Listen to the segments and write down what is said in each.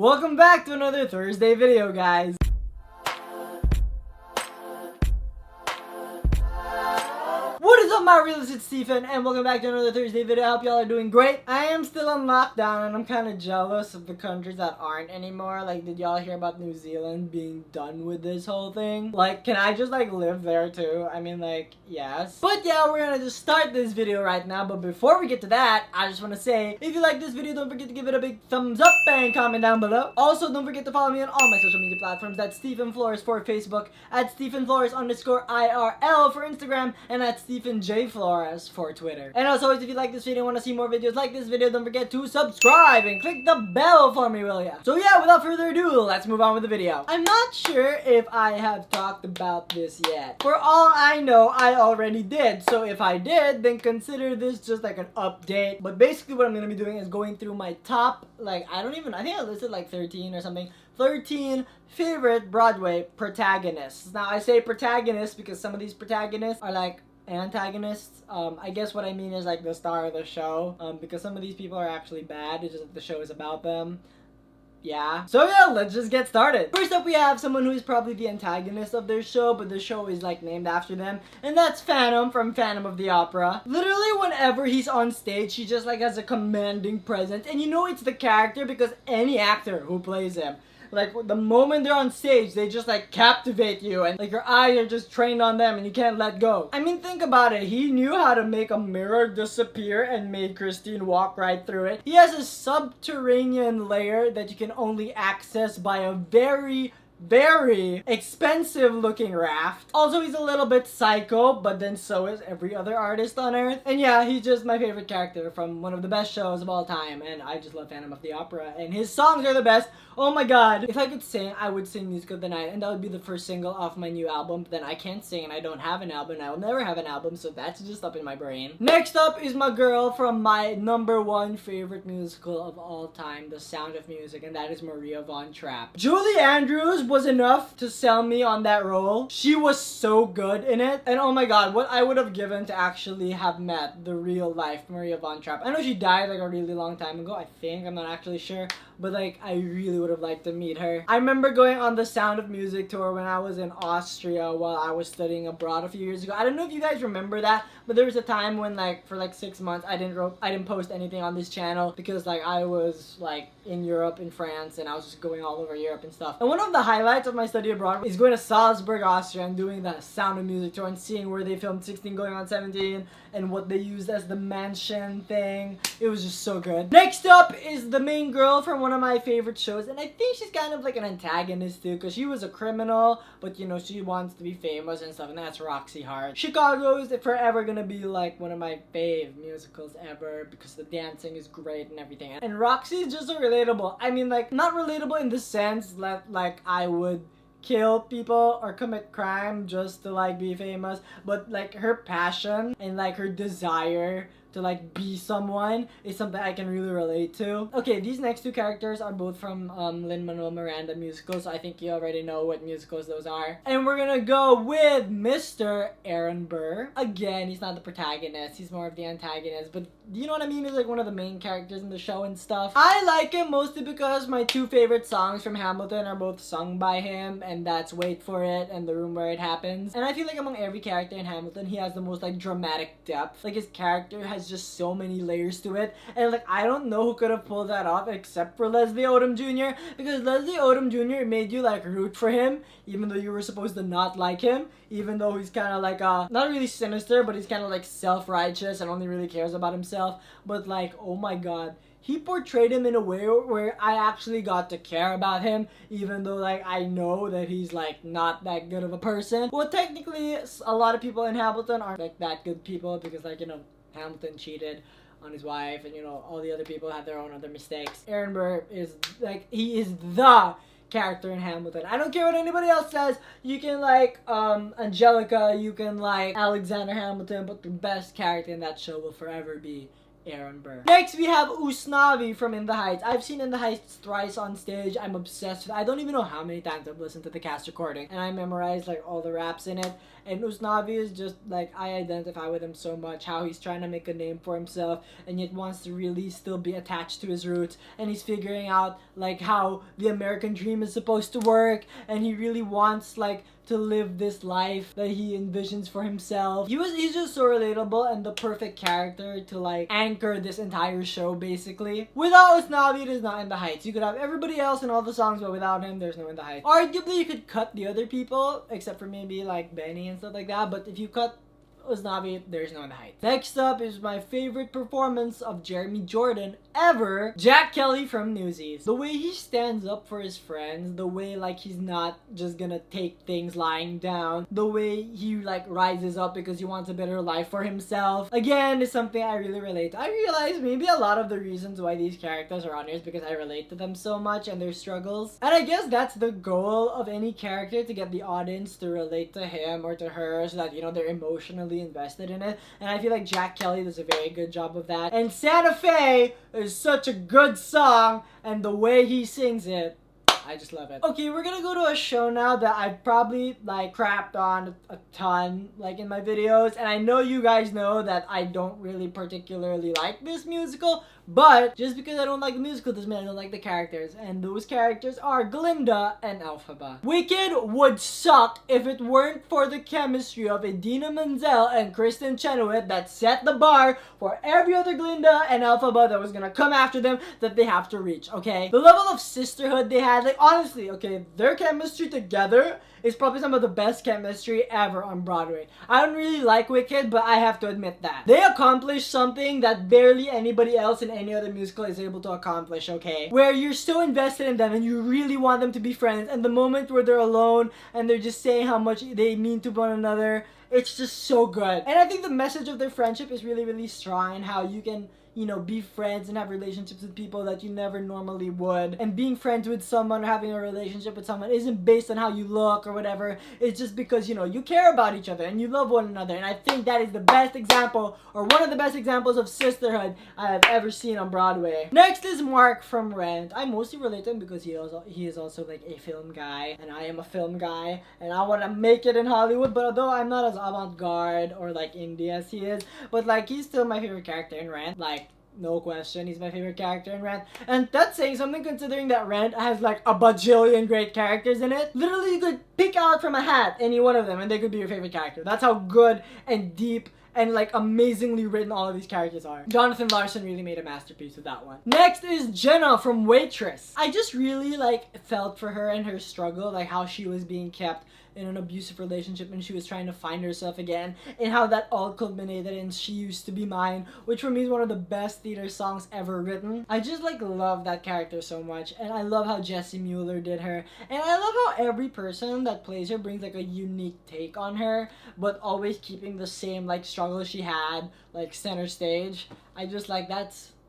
Welcome back to another Thursday video, guys. What is up, my realists? It's Stephen, and welcome back to another Thursday video. I hope y'all are doing great. I am still on lockdown, and I'm kind of jealous of the countries that aren't anymore. Like, did y'all hear about New Zealand being done with this whole thing? Like, can I just, like, live there too? I mean, like, yes. But yeah, we're gonna just start this video right now. But before we get to that, I just want to say, if you like this video, don't forget to give it a big thumbs up and comment down below. Also, don't forget to follow me on all my social media platforms. That's Stephen Flores for Facebook, at Stephen Flores _IRL for Instagram, and at Stephen J. Flores for Twitter. And as always, if you like this video and want to see more videos like this video, don't forget to subscribe and click the bell for me, will ya? So yeah, without further ado, let's move on with the video. I'm not sure if I have talked about this yet. For all I know, I already did. So if I did, then consider this just like an update. But basically what I'm going to be doing is going through my top, like, I think I listed like 13 or something. 13 favorite Broadway protagonists. Now, I say protagonists because some of these protagonists are like antagonists. I guess what I mean is like the star of the show, because some of these people are actually bad. It's just that the show is about them. Yeah. So yeah, let's just get started. First up, we have someone who is probably the antagonist of their show, but the show is like named after them, and that's Phantom from Phantom of the Opera. Literally, whenever he's on stage, he just like has a commanding presence, and you know it's the character because any actor who plays him, like, the moment they're on stage, they just, like, captivate you. And, like, your eyes are just trained on them and you can't let go. I mean, think about it. He knew how to make a mirror disappear and made Christine walk right through it. He has a subterranean layer that you can only access by a very expensive looking raft. Also, he's a little bit psycho, but then so is every other artist on earth. And yeah, he's just my favorite character from one of the best shows of all time, and I just love Phantom of the Opera, and his songs are the best. Oh my god. If I could sing, I would sing Music of the Night, and that would be the first single off my new album, but then I can't sing and I don't have an album, and I will never have an album, so that's just up in my brain. Next up is my girl from my #1 favorite musical of all time, The Sound of Music, and that is Maria von Trapp. Julie Andrews was enough to sell me on that role. She was so good in it, and oh my god, what I would have given to actually have met the real life Maria von Trapp. I know she died like a really long time ago, I think, I'm not actually sure, but like I really would have liked to meet her. I remember going on the Sound of Music tour when I was in Austria while I was studying abroad a few years ago. I don't know if you guys remember that, but there was a time when like for like 6 months I didn't post anything on this channel because like I was like in Europe, in France, and I was just going all over Europe and stuff. And one of the highlights of my study abroad is going to Salzburg, Austria, and doing the Sound of Music tour and seeing where they filmed 16 Going on 17 and what they used as the mansion thing. It was just so good. Next up is the main girl from one of my favorite shows, and I think she's kind of like an antagonist too, because she was a criminal, but you know, she wants to be famous and stuff, and that's Roxie Hart. Chicago is forever gonna be like one of my fave musicals ever because the dancing is great and everything. And Roxie is just so relatable. I mean, like, not relatable in the sense that like I would kill people or commit crime just to like be famous, but like her passion and like her desire to like be someone is something I can really relate to. Okay, these next two characters are both from Lin-Manuel Miranda musicals, so I think you already know what musicals those are. And we're gonna go with Mr. Aaron Burr. Again, he's not the protagonist, he's more of the antagonist, but you know what I mean? He's like one of the main characters in the show and stuff. I like him mostly because my two favorite songs from Hamilton are both sung by him, and that's Wait for It and The Room Where It Happens. And I feel like among every character in Hamilton, he has the most like dramatic depth. Like his character has just so many layers to it, and like I don't know who could have pulled that off except for Leslie Odom Jr. because Leslie Odom Jr. made you like root for him even though you were supposed to not like him, even though he's kind of like not really sinister, but he's kind of like self-righteous and only really cares about himself. But like, oh my god, he portrayed him in a way where I actually got to care about him, even though like I know that he's like not that good of a person. Well, technically a lot of people in Hamilton aren't like that good people because like, you know, Hamilton cheated on his wife, and you know, all the other people had their own other mistakes. Aaron Burr is like, he is the character in Hamilton. I don't care what anybody else says. You can like Angelica, you can like Alexander Hamilton, but the best character in that show will forever be Aaron Burr. Next, we have Usnavi from In the Heights. I've seen In the Heights thrice on stage. I'm obsessed with it. I don't even know how many times I've listened to the cast recording, and I memorized like all the raps in it. And Usnavi is just like, I identify with him so much, how he's trying to make a name for himself and yet wants to really still be attached to his roots, and he's figuring out like how the American dream is supposed to work, and he really wants like to live this life that he envisions for himself. He's just so relatable and the perfect character to like anchor this entire show basically. Without Usnavi, it is not In the Heights. You could have everybody else in all the songs, but without him, there's no In the Heights. Arguably, you could cut the other people, except for maybe like Benny and stuff like that, but if you cut Usnavi, there's no In the Heights. Next up is my favorite performance of Jeremy Jordan ever, Jack Kelly from Newsies. The way he stands up for his friends, the way like he's not just gonna take things lying down, the way he like rises up because he wants a better life for himself, again, is something I really relate to. I realize maybe a lot of the reasons why these characters are on here is because I relate to them so much and their struggles. And I guess that's the goal of any character, to get the audience to relate to him or to her so that, you know, they're emotionally invested in it, and I feel like Jack Kelly does a very good job of that. And Santa Fe is such a good song, and the way he sings it, I just love it. Okay, we're gonna go to a show now that I've probably like crapped on a ton like in my videos, and I know you guys know that I don't really particularly like this musical, but just because I don't like the musical doesn't mean I don't like the characters, and those characters are Glinda and Elphaba. Wicked would suck if it weren't for the chemistry of Idina Menzel and Kristen Chenoweth that set the bar for every other Glinda and Elphaba that was gonna come after them that they have to reach, okay? The level of sisterhood they had, like honestly, okay, their chemistry together is probably some of the best chemistry ever on Broadway. I don't really like Wicked, but I have to admit that. They accomplished something that barely anybody else in any other musical is able to accomplish, okay? Where you're so invested in them and you really want them to be friends, and the moment where they're alone and they're just saying how much they mean to one another, it's just so good. And I think the message of their friendship is really, really strong, and how you can, you know, be friends and have relationships with people that you never normally would. And being friends with someone or having a relationship with someone isn't based on how you look or whatever. It's just because, you know, you care about each other and you love one another. And I think that is the best example, or one of the best examples of sisterhood I have ever seen on Broadway. Next is Mark from Rent. I mostly relate to him because he is also like a film guy, and I am a film guy, and I want to make it in Hollywood. But although I'm not as avant-garde or like indie as he is, but like he's still my favorite character in Rent. Like, no question, he's my favorite character in Rent. And that's saying something, considering that Rent has like a bajillion great characters in it. Literally, you could pick out from a hat any one of them and they could be your favorite character. That's how good and deep and like amazingly written all of these characters are. Jonathan Larson really made a masterpiece with that one. Next is Jenna from Waitress. I just really like felt for her and her struggle, like how she was being kept in an abusive relationship and she was trying to find herself again, and how that all culminated in She Used to Be Mine, which for me is one of the best theater songs ever written. I just like love that character so much, and I love how Jessie Mueller did her, and I love how every person that plays her brings like a unique take on her, but always keeping the same like struggle she had like center stage. I just like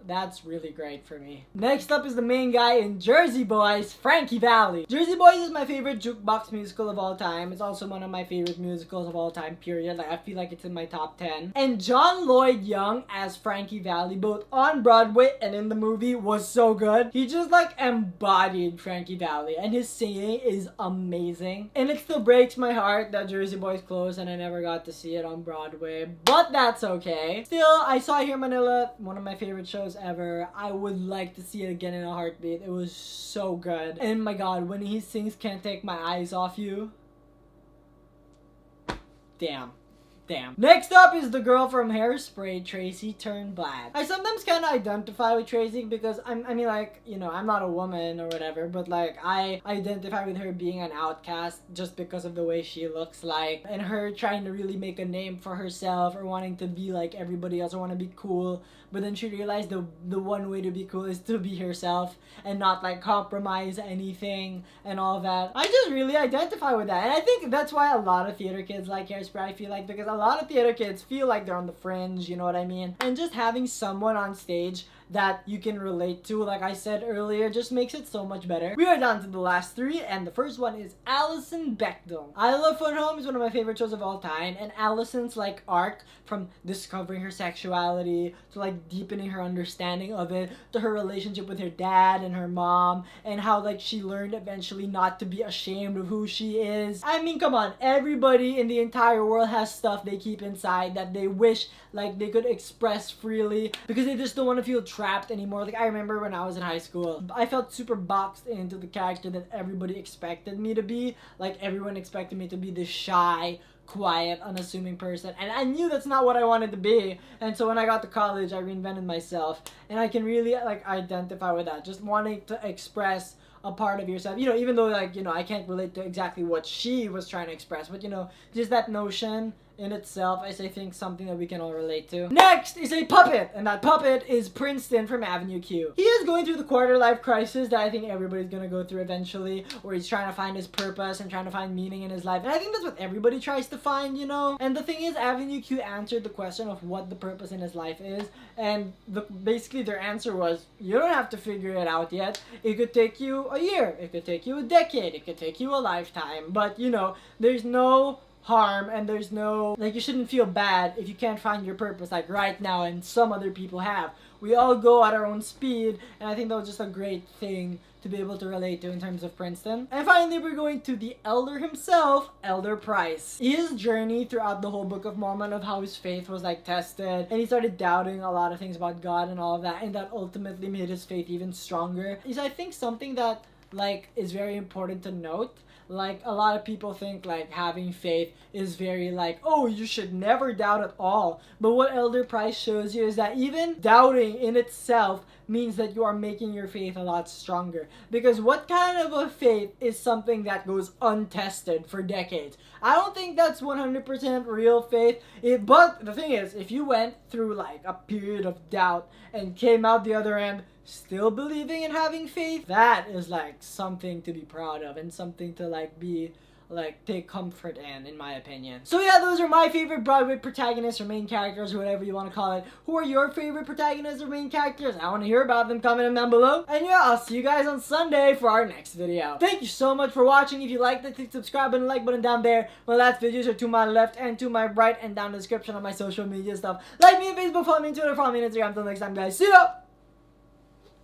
that's really great for me. Next up is the main guy in Jersey Boys, Frankie Valli. Jersey Boys is my favorite jukebox musical of all time. It's also one of my favorite musicals of all time, period. Like, I feel like it's in my top 10. And John Lloyd Young as Frankie Valli, both on Broadway and in the movie, was so good. He just like embodied Frankie Valli, and his singing is amazing. And it still breaks my heart that Jersey Boys closed and I never got to see it on Broadway, but that's okay. Still, I saw Here Manila, one of my favorite shows ever. I would like to see it again in a heartbeat. It was so good. And my god, when he sings Can't Take My Eyes Off You, damn. Next up is the girl from Hairspray, Tracy Turnblad. I sometimes kind of identify with Tracy because I mean like, you know, I'm not a woman or whatever, but like I identify with her being an outcast just because of the way she looks like, and her trying to really make a name for herself, or wanting to be like everybody else, or want to be cool, but then she realized the one way to be cool is to be herself and not like compromise anything and all that. I just really identify with that, and I think that's why a lot of theater kids like Hairspray, I feel like, because a lot of theater kids feel like they're on the fringe, you know what I mean? And just having someone on stage that you can relate to, like I said earlier, just makes it so much better. We are down to the last 3, and the first one is Alison Bechdel. I Love Fun Home is one of my favorite shows of all time, and Alison's like arc from discovering her sexuality to like deepening her understanding of it to her relationship with her dad and her mom, and how like she learned eventually not to be ashamed of who she is. I mean, come on, everybody in the entire world has stuff they keep inside that they wish like they could express freely because they just don't want to feel trapped anymore. Like, I remember when I was in high school, I felt super boxed into the character that everybody expected me to be. Like, everyone expected me to be this shy, quiet, unassuming person, and I knew that's not what I wanted to be. And so when I got to college, I reinvented myself, and I can really like identify with that, just wanting to express a part of yourself, you know, even though like, you know, I can't relate to exactly what she was trying to express, but you know, just that notion in itself is, I think, something that we can all relate to. Next is a puppet, and that puppet is Princeton from Avenue Q. He is going through the quarter-life crisis that I think everybody's gonna go through eventually, where he's trying to find his purpose and trying to find meaning in his life, and I think that's what everybody tries to find, you know? And the thing is, Avenue Q answered the question of what the purpose in his life is, and basically their answer was, you don't have to figure it out yet. It could take you a year, it could take you a decade, it could take you a lifetime, but you know, there's no harm, and there's no, like, you shouldn't feel bad if you can't find your purpose like right now, and some other people have. We all go at our own speed, and I think that was just a great thing to be able to relate to in terms of Princeton. And finally, we're going to the elder himself, Elder Price. His journey throughout the whole Book of Mormon of how his faith was like tested, and he started doubting a lot of things about God and all of that, and that ultimately made his faith even stronger, is I think something that like is very important to note. Like, a lot of people think like having faith is very like, oh, you should never doubt at all. But what Elder Price shows you is that even doubting in itself means that you are making your faith a lot stronger. Because what kind of a faith is something that goes untested for decades? I don't think that's 100% real faith. But the thing is, if you went through like a period of doubt and came out the other end still believing and having faith, that is like something to be proud of and something to like be like take comfort in my opinion. So yeah, those are my favorite Broadway protagonists or main characters or whatever you want to call it. Who are your favorite protagonists or main characters? I want to hear about them. Comment them down below. And yeah, I'll see you guys on Sunday for our next video. Thank you so much for watching. If you liked it, click subscribe and like button down there. My last videos are to my left and to my right, and down in the description of my social media stuff. Like me on Facebook, follow me on Twitter, follow me on Instagram. Until next time, guys. See ya!